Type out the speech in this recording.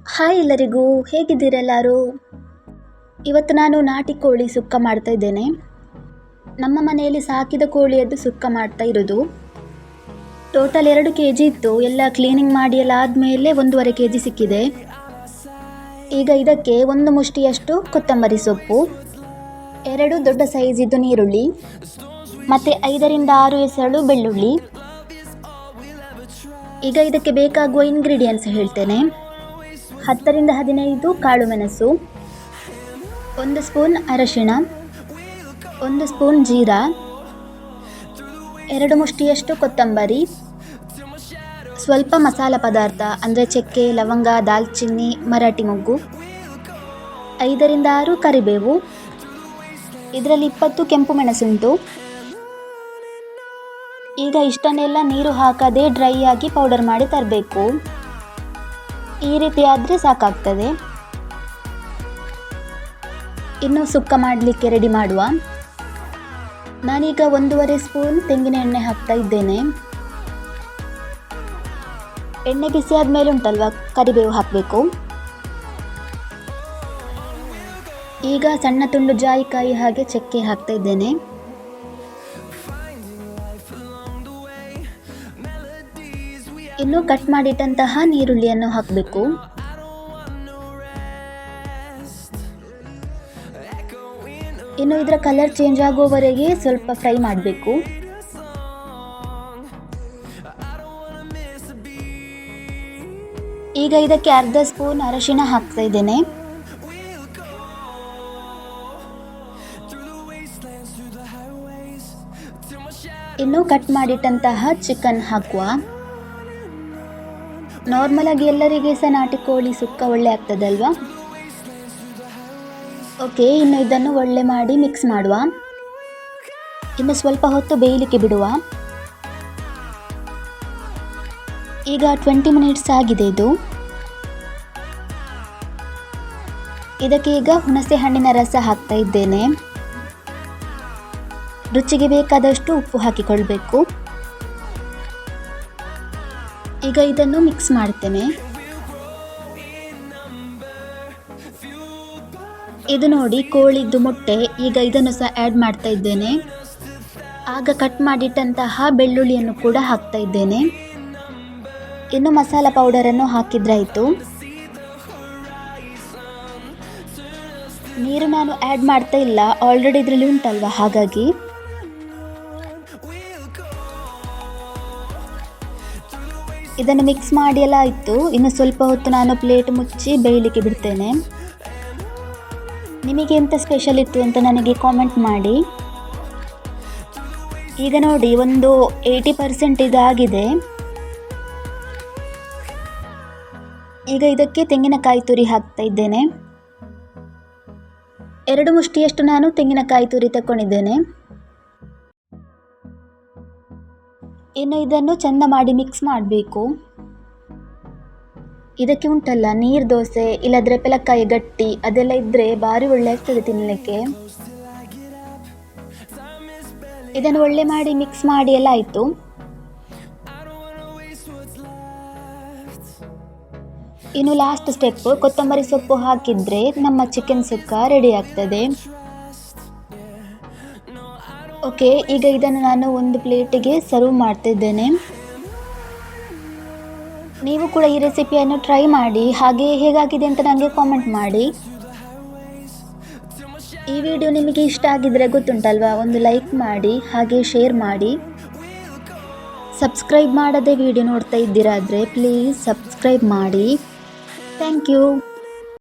Hi ಎಲ್ಲರಿಗೂ, ಹೇಗಿದ್ದೀರೆಲ್ಲರೂ? ಇವತ್ತು ನಾನು ನಾಟಿ ಕೋಳಿ ಸುಕ್ಕ ಮಾಡ್ತಾ ಇದ್ದೇನೆ. ನಮ್ಮ ಮನೆಯಲ್ಲಿ ಸಾಕಿದ ಕೋಳಿಯದ್ದು ಸುಕ್ಕ ಮಾಡ್ತಾ ಇರೋದು. ಟೋಟಲ್ 2 kg ಇತ್ತು. ಎಲ್ಲ ಕ್ಲೀನಿಂಗ್ ಮಾಡಿ ಎಲ್ಲ ಆದಮೇಲೆ 1.5 kg ಸಿಕ್ಕಿದೆ. ಈಗ ಇದಕ್ಕೆ 1 ಮುಷ್ಟಿಯಷ್ಟು ಕೊತ್ತಂಬರಿ ಸೊಪ್ಪು, 2 ದೊಡ್ಡ ಸೈಜಿದ್ದು ನೀರುಳ್ಳಿ, ಮತ್ತು 5 ರಿಂದ 6 ಎಸಳು ಬೆಳ್ಳುಳ್ಳಿ. ಈಗ ಇದಕ್ಕೆ ಬೇಕಾಗುವ ಇಂಗ್ರೀಡಿಯೆಂಟ್ಸ್ ಹೇಳ್ತೇನೆ. 10 ರಿಂದ 15 ಕಾಳು ಮೆಣಸು, 1 ಸ್ಪೂನ್ ಅರಶಿಣ, 1 ಸ್ಪೂನ್ ಜೀರಾ, 2 ಮುಷ್ಟಿಯಷ್ಟು ಕೊತ್ತಂಬರಿ, ಸ್ವಲ್ಪ ಮಸಾಲ ಪದಾರ್ಥ ಅಂದರೆ ಚಕ್ಕೆ, ಲವಂಗ, ದಾಲ್ಚಿನ್ನಿ, ಮರಾಠಿ ಮೊಗ್ಗು, 5 ರಿಂದ 6 ಕರಿಬೇವು, ಇದರಲ್ಲಿ 20 ಕೆಂಪು ಮೆಣಸುಂಟು. ಈಗ ಇಷ್ಟನ್ನೆಲ್ಲ ನೀರು ಹಾಕದೆ ಡ್ರೈ ಆಗಿ ಪೌಡರ್ ಮಾಡಿ ತರಬೇಕು. ಈ ರೀತಿ ಆದರೆ ಸಾಕಾಗ್ತದೆ. ಇನ್ನು ಸುಕ್ಕ ಮಾಡಲಿಕ್ಕೆ ರೆಡಿ ಮಾಡುವ. ನಾನೀಗ 1.5 ಸ್ಪೂನ್ ತೆಂಗಿನ ಎಣ್ಣೆ ಹಾಕ್ತಾ ಇದ್ದೇನೆ. ಎಣ್ಣೆ ಬಿಸಿ ಆದಮೇಲೆ ಉಂಟಲ್ವ, ಕರಿಬೇವು ಹಾಕಬೇಕು. ಈಗ ಸಣ್ಣ ತುಂಡು ಜಾಯಿಕಾಯಿ ಹಾಗೆ ಚಕ್ಕೆ ಹಾಕ್ತಾ ಇದ್ದೇನೆ. ಇನ್ನು ಕಟ್ ಮಾಡಿಟ್ಟಂತಹ ನೀರುಳ್ಳಿಯನ್ನು ಹಾಕಬೇಕು. ಇನ್ನು ಇದರ ಕಲರ್ ಚೇಂಜ್ ಆಗುವವರೆಗೆ ಸ್ವಲ್ಪ ಫ್ರೈ ಮಾಡಬೇಕು. ಈಗ ಇದಕ್ಕೆ ಅರ್ಧ ಸ್ಪೂನ್ ಅರಶಿಣ ಹಾಕ್ತಾ ಇದ್ದೇನೆ. ಇನ್ನು ಕಟ್ ಮಾಡಿಟ್ಟಂತಹ ಚಿಕನ್ ಹಾಕುವ. ನಾರ್ಮಲ್ ಆಗಿ ಎಲ್ಲರಿಗೆ ಸಹ ನಾಟಿ ಕೋಳಿ ಸುಕ್ಕ ಒಳ್ಳೆ ಆಗ್ತದಲ್ವಾ? ಓಕೆ, ಇನ್ನು ಇದನ್ನು ಒಳ್ಳೆ ಮಾಡಿ ಮಿಕ್ಸ್ ಮಾಡುವ. ಇನ್ನು ಸ್ವಲ್ಪ ಹೊತ್ತು ಬೇಯಲಿಕ್ಕೆ ಬಿಡುವ. ಈಗ 20 ಮಿನಿಟ್ಸ್ ಆಗಿದೆ ಇದು. ಇದಕ್ಕೆ ಈಗ ಹುಣಸೆ ಹಣ್ಣಿನ ರಸ ಹಾಕ್ತಾ ಇದ್ದೇನೆ. ರುಚಿಗೆ ಬೇಕಾದಷ್ಟು ಉಪ್ಪು ಹಾಕಿಕೊಳ್ಬೇಕು. ಈಗ ಇದನ್ನು ಮಿಕ್ಸ್ ಮಾಡ್ತೇನೆ. ಇದು ನೋಡಿ ಕೋಳಿದ್ದು ಮೊಟ್ಟೆ. ಈಗ ಇದನ್ನು ಸಹ ಆ್ಯಡ್ ಮಾಡ್ತಾ ಇದ್ದೇನೆ. ಆಗ ಕಟ್ ಮಾಡಿಟ್ಟಂತಹ ಬೆಳ್ಳುಳ್ಳಿಯನ್ನು ಕೂಡ ಹಾಕ್ತಾ ಇದ್ದೇನೆ. ಇನ್ನು ಮಸಾಲ ಪೌಡರನ್ನು ಹಾಕಿದ್ರಾಯಿತು. ನೀರು ನಾನು ಆ್ಯಡ್ ಮಾಡ್ತಾ ಇಲ್ಲ, ಆಲ್ರೆಡಿ ಇದರಲ್ಲಿ ಉಂಟಲ್ವ, ಹಾಗಾಗಿ. ಇದನ್ನು ಮಿಕ್ಸ್ ಮಾಡಿ ಎಲ್ಲ ಆಯಿತು. ಇನ್ನು ಸ್ವಲ್ಪ ಹೊತ್ತು ನಾನು ಪ್ಲೇಟ್ ಮುಚ್ಚಿ ಬೇಯಲಿಕ್ಕೆ ಬಿಡ್ತೇನೆ. ನಿಮಗೆ ಎಂಥ ಸ್ಪೆಷಲ್ ಇತ್ತು ಅಂತ ನನಗೆ ಕಾಮೆಂಟ್ ಮಾಡಿ. ಈಗ ನೋಡಿ ಒಂದು 80% ಇದಾಗಿದೆ. ಈಗ ಇದಕ್ಕೆ ತೆಂಗಿನಕಾಯಿ ತುರಿ ಹಾಕ್ತಾ ಇದ್ದೇನೆ. 2 ಮುಷ್ಟಿಯಷ್ಟು ನಾನು ತೆಂಗಿನಕಾಯಿ ತುರಿ ತಗೊಂಡಿದ್ದೇನೆ. ಇನ್ನು ಇದನ್ನು ಚೆಂದ ಮಾಡಿ ಮಿಕ್ಸ್ ಮಾಡಬೇಕು. ಇದಕ್ಕೆ ಉಂಟಲ್ಲ ನೀರು ದೋಸೆ ಇಲ್ಲದ್ರೆ ಪೆಲಕಾಯಿ ಗಟ್ಟಿ ಅದೆಲ್ಲ ಇದ್ದರೆ ಭಾರಿ ಒಳ್ಳೆ ಆಗ್ತದೆ ತಿನ್ನಲಿಕ್ಕೆ. ಇದನ್ನು ಒಳ್ಳೆ ಮಾಡಿ ಮಿಕ್ಸ್ ಮಾಡಿ ಎಲ್ಲ ಆಯಿತು. ಇನ್ನು ಲಾಸ್ಟ್ ಸ್ಟೆಪ್, ಕೊತ್ತಂಬರಿ ಸೊಪ್ಪು ಹಾಕಿದರೆ ನಮ್ಮ ಚಿಕನ್ ಸುಕ್ಕ ರೆಡಿ ಆಗ್ತದೆ. ಓಕೆ, ಈಗ ಇದನ್ನು ನಾನು ಒಂದು ಪ್ಲೇಟಿಗೆ ಸರ್ವ್ ಮಾಡ್ತಿದ್ದೇನೆ. ನೀವು ಕೂಡ ಈ ರೆಸಿಪಿಯನ್ನು ಟ್ರೈ ಮಾಡಿ, ಹಾಗೆ ಹೇಗಾಗಿದೆ ಅಂತ ನನಗೆ ಕಾಮೆಂಟ್ ಮಾಡಿ. ಈ ವಿಡಿಯೋ ನಿಮಗೆ ಇಷ್ಟ ಆಗಿದ್ದರೆ ಗೊತ್ತುಂಟಲ್ವಾ, ಒಂದು ಲೈಕ್ ಮಾಡಿ ಹಾಗೆ ಶೇರ್ ಮಾಡಿ. ಸಬ್ಸ್ಕ್ರೈಬ್ ಮಾಡದೆ ವಿಡಿಯೋ ನೋಡ್ತಾ ಇದ್ದೀರಾದರೆ ಪ್ಲೀಸ್ ಸಬ್ಸ್ಕ್ರೈಬ್ ಮಾಡಿ. Thank you.